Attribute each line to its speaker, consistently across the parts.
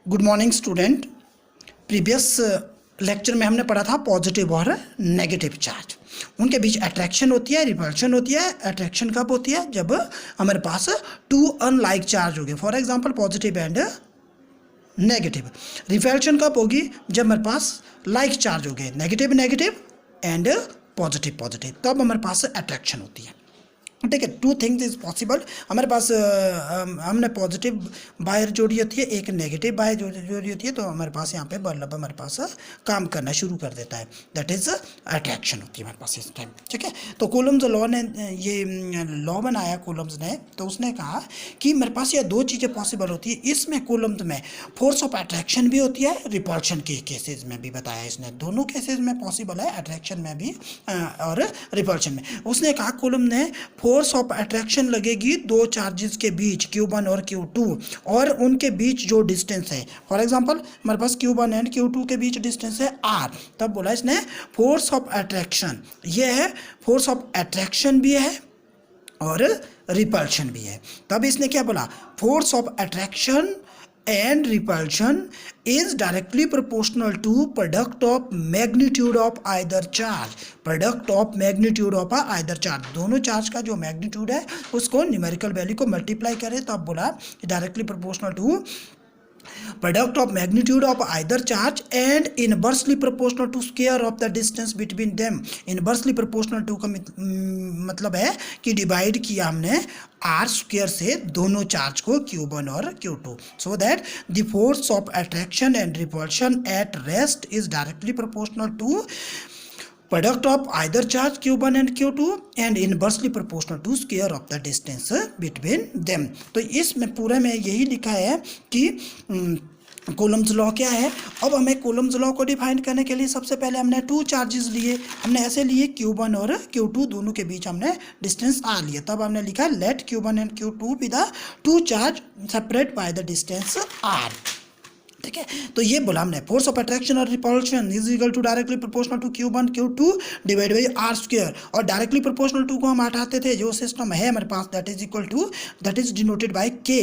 Speaker 1: Good morning student. Previous lecture में हमने पढ़ा था पॉजिटिव और नेगेटिव चार्ज, उनके बीच अट्रैक्शन होती है, रिपल्शन होती है। अट्रैक्शन कब होती है? जब हमारे पास टू अनलाइक चार्ज होंगे, for example positive and negative. Repulsion कब होगी? जब हमारे पास लाइक चार्ज होंगे, negative negative and positive positive, तब हमारे पास अट्रैक्शन होती है। ठीक है, टू थिंग्स इज पॉसिबल। हमारे पास हमने पॉजिटिव बायर जोड़ी होती है, एक नेगेटिव बायर जोड़ी होती है, तो हमारे पास यहाँ पे बल्ब हमारे पास काम करना शुरू कर देता है, दैट इज अट्रैक्शन होती है हमारे पास इस टाइम। ठीक है, तो कूलम्स लॉ ने ये लॉ बनाया कूलम्स ने, तो उसने कहा कि मेरे पास ये दो चीज़ें पॉसिबल होती है। इसमें कूलम्स में फोर्स ऑफ अट्रैक्शन भी होती है, रिपल्शन के केसेस में भी बताया इसने, दोनों केसेस में पॉसिबल है, अट्रैक्शन में भी और रिपल्शन में। उसने कहा कूलम ने फोर्स ऑफ अट्रैक्शन लगेगी दो चार्जेस के बीच Q1 और Q2, और उनके बीच जो डिस्टेंस है, फॉर एग्जांपल हमारे पास Q1 एंड Q2 के बीच डिस्टेंस है R, तब बोला इसने फोर्स ऑफ अट्रैक्शन, ये है फोर्स ऑफ अट्रैक्शन भी है और रिपल्शन भी है। तब इसने क्या बोला? Force of attraction and repulsion is directly proportional to product of magnitude of either charge, product of magnitude of either charge, दोनों चार्ज का जो मैग्नीट्यूड है उसको न्यूमेरिकल वैल्यू को मल्टीप्लाई करें, तो अब बोला directly proportional to product of magnitude of either charge and inversely proportional to square of the distance between them। inversely proportional to का मतलब है कि डिवाइड किया हमने r स्क्वायर से दोनों चार्ज को Q1 और Q2, so that the force of attraction and repulsion at rest is directly proportional to product of either charge Q1 and Q2 and inversely proportional to square of the distance between them। तो इसमें पूरे में यही लिखा है कि Coulomb's law क्या है। अब हमें कूलम्स लॉ को डिफाइन करने के लिए सबसे पहले हमने टू चार्जेस लिए, हमने ऐसे लिए Q1 और Q2, दोनों के बीच हमने डिस्टेंस R लिया, तब हमने लिखा let Q1 and Q2 be the two charge separate by the distance R। ठीक है, तो ये बोला हमने फोर्स ऑफ अट्रैक्शन और repulsion is equal to directly proportional to Q1 Q2 divide by R square, और डायरेक्टली प्रोपोर्शनल टू को हम हटाते थे, जो सिस्टम है हमारे पास that is equal to, that is denoted by K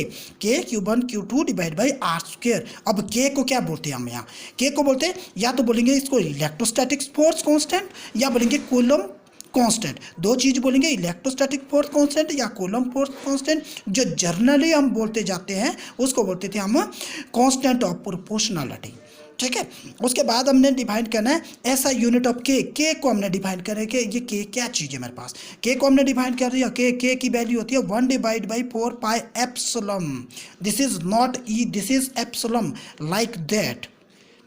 Speaker 1: Q1 Q2 divide by R square. अब K को क्या बोलते हैं हम यहाँ? K को बोलते हैं या तो बोलेंगे इसको इलेक्ट्रोस्टैटिक फोर्स कांस्टेंट, या बोलेंगे कूलम कांस्टेंट। दो चीज बोलेंगे, इलेक्ट्रोस्टैटिक फोर्स कांस्टेंट या कूलम फोर्स कांस्टेंट। जो जर्नली हम बोलते जाते हैं उसको बोलते थे हम कांस्टेंट ऑफ प्रोपोर्शनलिटी। ठीक है, उसके बाद हमने डिफाइन करना है ऐसा यूनिट ऑफ के को हमने डिफाइन करें कि ये के क्या चीज़ है। मेरे पास के को हमने डिफाइन कर दिया, के की वैल्यू होती है 1 divide by 4 pi epsilon. This is not E, this is epsilon like that,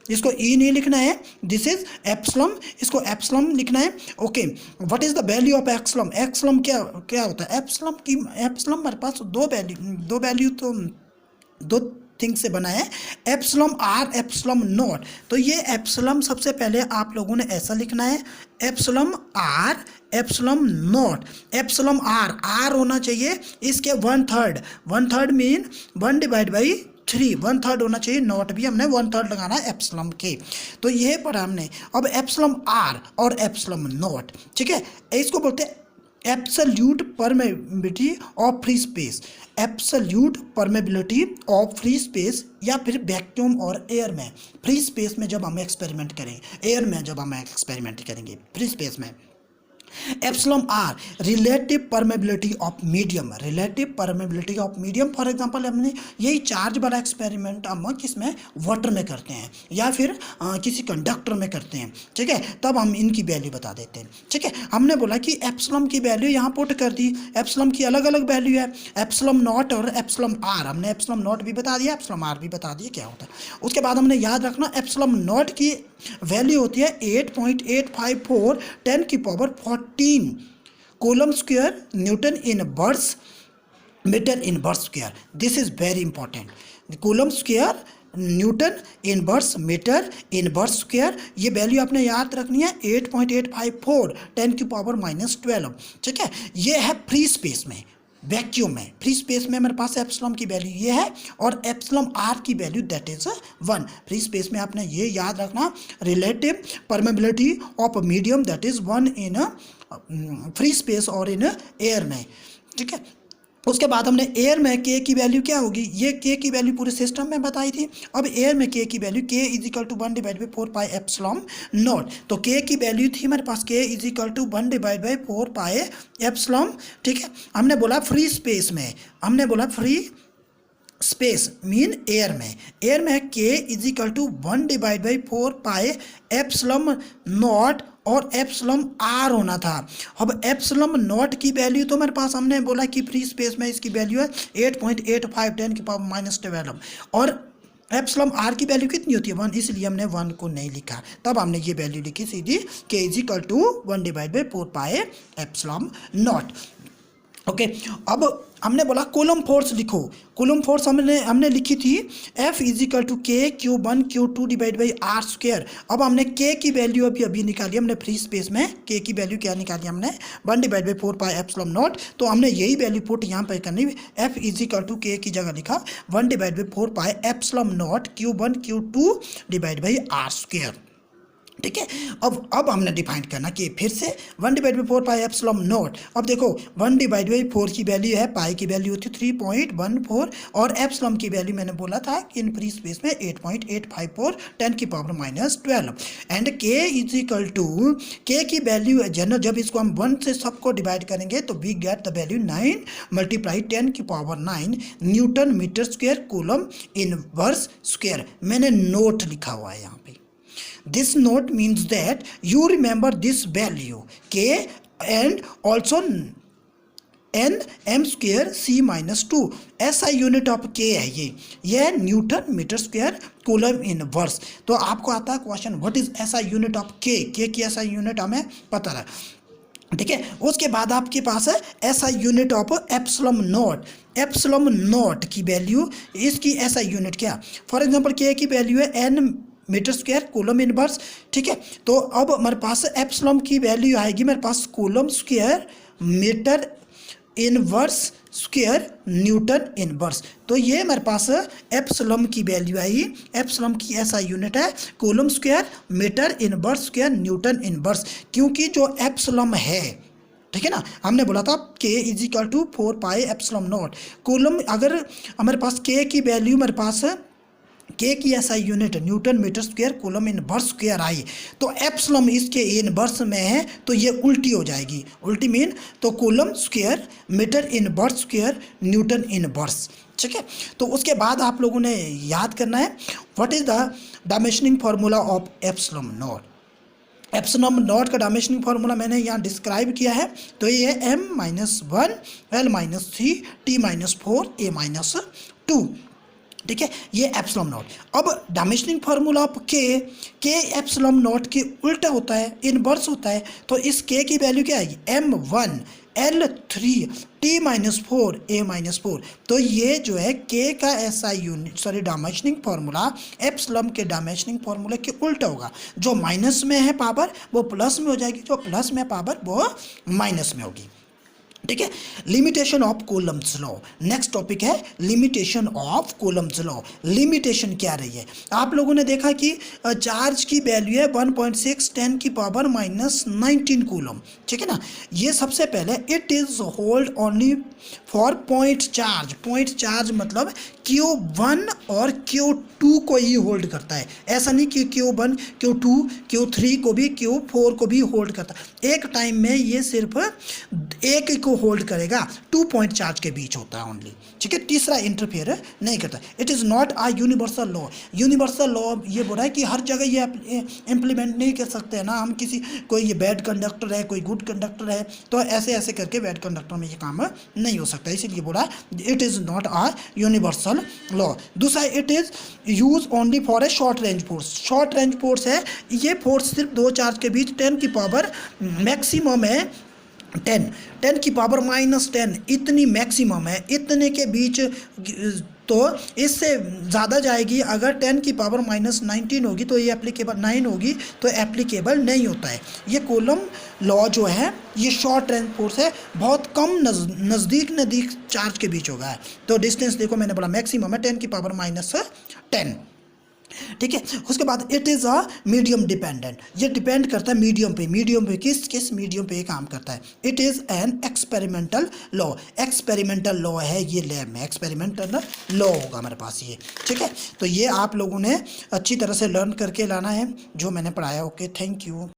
Speaker 1: इसको ई नहीं लिखना है, दिस इज एप्सिलॉन, इसको एप्सिलॉन लिखना है। Okay, what is the value of epsilon? Epsilon क्या होता है? एप्सिलॉन हमारे पास दो वैल्यू तो दो थिंग से बना है, एप्सिलॉन आर, एप्सिलॉन नॉट। तो ये एप्सिलॉन सबसे पहले आप लोगों ने ऐसा लिखना है, epsilon r epsilon naught. Epsilon r होना चाहिए इसके 1/3 मीन 1 डिवाइड बाई 3, 1/3 होना चाहिए, नॉट भी हमने 1/3 लगाना है एप्सिलॉन के। तो ये पढ़ा हमने। अब एप्सिलॉन आर और एप्सिलॉन नॉट, ठीक है, इसको बोलते हैं absolute permeability of free space, absolute permeability of free space, या फिर वैक्यूम और एयर में। फ्री स्पेस में जब हम एक्सपेरिमेंट करेंगे, एयर में जब हम एक्सपेरिमेंट करेंगे, फ्री स्पेस में। Epsilon r relative permeability of medium, relative permeability of medium. For example हमने यही चार्ज वाला एक्सपेरिमेंट हम किसमें, वाटर में करते हैं या फिर किसी कंडक्टर में करते हैं। ठीक है, तब हम इनकी वैल्यू बता देते हैं। ठीक है, हमने बोला कि एप्सिलॉन की वैल्यू यहाँ पुट कर दी, एप्सिलॉन की अलग अलग वैल्यू है, एप्सिलॉन नॉट और एप्सिलॉन आर। हमने एप्सिलॉन नॉट भी बता दिया, एप्सिलॉन आर भी बता दिया क्या होता है। उसके बाद हमने याद रखना एप्सिलॉन नॉट की वैल्यू होती है 8.854 10 की power 14 coulomb square newton inverse metre inverse square. This is very important, coulomb square newton inverse metre inverse square, ये वैल्यू आपने याद रखनी है 8.854 10 की पावर -12। ठीक है, ये है फ्री स्पेस में, वैक्यूम में। फ्री स्पेस में मेरे पास एप्सिलॉन की वैल्यू ये है और एप्सिलॉन आर की value that is 1। Free space में आपने ये याद रखना, relative permeability of medium that is 1 in free space और इन एयर में। ठीक है, उसके बाद हमने एयर में के की वैल्यू क्या होगी, ये के की वैल्यू पूरे सिस्टम में बताई थी। अब एयर में के की value k is equal to 1 divide by 4 pi epsilon naught. तो के की वैल्यू थी हमारे पास k is equal to 1 divide by 4 pi epsilon, ठीक है। हमने बोला फ्री स्पेस में, हमने बोला फ्री स्पेस मीन एयर में k is equal to 1 divide by 4 pi epsilon naught और एप्सिलॉन आर होना था। अब एप्सिलॉन नॉट की वैल्यू तो मेरे पास हमने बोला कि फ्री स्पेस में इसकी वैल्यू है 8.85 10 की पावर -12 और एप्सिलॉन आर की वैल्यू कितनी होती है 1, इसलिए हमने 1 को नहीं लिखा। तब हमने ये वैल्यू लिखी सीधी k is equal to 1 divide by 4 pi epsilon naught. Okay, अब हमने बोला कूलम फोर्स लिखो। कूलम फोर्स हमने लिखी थी F इज इक्वल टू के Q1 Q2 divide by r square. अब हमने के की वैल्यू अभी निकाली, हमने फ्री स्पेस में के की वैल्यू क्या निकाली हमने 1 divide by 4 pi epsilon naught. तो हमने यही वैल्यू पुट यहाँ पर करनी, F इज इक्वल टू के की जगह लिखा 1 divide by 4 pi epsilon naught Q1 Q2 divide by r square, ठीक है। अब हमने डिफाइन करना कि फिर से 1 divide by 4 pi epsilon not. अब देखो 1 डिवाइड बाई 4 की वैल्यू है, पाई की वैल्यू होती है 3.14 और एप्सिलॉन की वैल्यू मैंने बोला था कि इन फ्री स्पेस में 8.854 10 की पावर -12 एंड के इज इक्वल टू के की वैल्यू जब इसको हम 1 से सबको डिवाइड करेंगे तो we get the value 9 multiply 10 की power 9 newton metre square coulomb inverse square. मैंने नोट लिखा हुआ है यहाँ पे। This note means that you remember this value k and also n m square c minus 2 SI unit of k है ये newton metre square coulomb inverse. तो आपको आता है question what is SI unit of k की SI unit हमें पता है, ठीक है। उसके बाद आपके पास है SI unit of epsilon naught. Epsilon naught की वैल्यू, इसकी SI यूनिट क्या, फॉर एग्जांपल k की वैल्यू है n metre square coulomb inverse, ठीक है। तो अब हमारे पास एप्सिलॉन की वैल्यू आएगी मेरे पास coulomb square metre inverse square newton inverse. तो ये मेरे पास एप्सिलॉन की वैल्यू आई, एप्सिलॉन की SI यूनिट है coulomb square metre inverse square newton inverse, क्योंकि जो एप्सिलॉन है, ठीक है ना, हमने बोला था k is equal to 4 pi epsilon naught coulomb. अगर हमारे पास के की वैल्यू मेरे पास के की SI unit newton metre square coulomb inverse square आई, तो एप्सिलॉन इसके इनवर्स में है तो ये उल्टी हो जाएगी। उल्टी मीन तो coulomb square metre inverse square newton inverse, ठीक है। तो उसके बाद आप लोगों ने याद करना है what is the dimensioning formula of epsilon naught. Epsilon not का डायमेंशनिंग फार्मूला मैंने यहाँ डिस्क्राइब किया है। तो ये m-1 l-3 t-4 a-2, ठीक है, ये एप्सिलॉन नॉट। अब डायमेंशनिंग फार्मूला ऑफ के एप्सिलॉन नॉट के उल्टा होता है, इनवर्स होता है। तो इस के की वैल्यू क्या आएगी m1 l3 t-4 a-4। तो ये जो है के का SI unit dimensioning formula epsilon के डायमेंशनिंग फार्मूला के उल्टा होगा। जो माइनस में है पावर वो प्लस में हो जाएगी, जो प्लस में पावर वो माइनस में होगी, ठीक है। Limitation of Coulomb's law, next topic है limitation of Coulomb's law. Limitation क्या रही है, आप लोगों ने देखा कि चार्ज की वैल्यू है 1.6 10 की पावर -19 कूलम, ठीक है ना। ये सबसे पहले it is hold only for point charge. Point charge मतलब Q1 और Q2 को ही होल्ड करता है, ऐसा नहीं कि Q1 Q2 Q3 को भी Q4 को भी होल्ड करता है। एक टाइम में ये सिर्फ एक को होल्ड करेगा, 2 पॉइंट चार्ज के बीच होता है ओनली, ठीक है। तीसरा इंटरफेयर नहीं करता। It is not a universal law. Universal law ये बोल रहा है कि हर जगह ये इम्प्लीमेंट नहीं कर सकते हैं ना हम, किसी कोई ये बैड कंडक्टर है कोई गुड कंडक्टर है तो ऐसे ऐसे करके बैड कंडक्टर में ये काम नहीं हो सकता, इसीलिए बोला it is not a universal law. दूसरा it is use only for a short range force. Short range force है, ये फोर्स सिर्फ दो चार्ज के बीच 10 की पावर मैक्सिमम है 10 की पावर -10 इतनी मैक्सिमम है, इतने के बीच। तो इससे ज़्यादा जाएगी अगर 10 की पावर -19 होगी तो ये एप्लीकेबल 9 होगी तो एप्लीकेबल नहीं होता है। ये कूलम लॉ जो है ये शॉर्ट रेंज फोर्स है, बहुत कम नज़दीक चार्ज के बीच होगा। तो डिस्टेंस देखो मैंने बोला मैक्सिमम है 10 की पावर -10। ठीक है। उसके बाद it is a medium dependent, ये डिपेंड करता है मीडियम पे। मीडियम पे किस मीडियम पे ये काम करता है। It is an experimental law, experimental law है ये, लैब में एक्सपेरिमेंटल लॉ होगा हमारे पास ये, ठीक है। तो ये आप लोगों ने अच्छी तरह से लर्न करके लाना है जो मैंने पढ़ाया। Okay, thank you.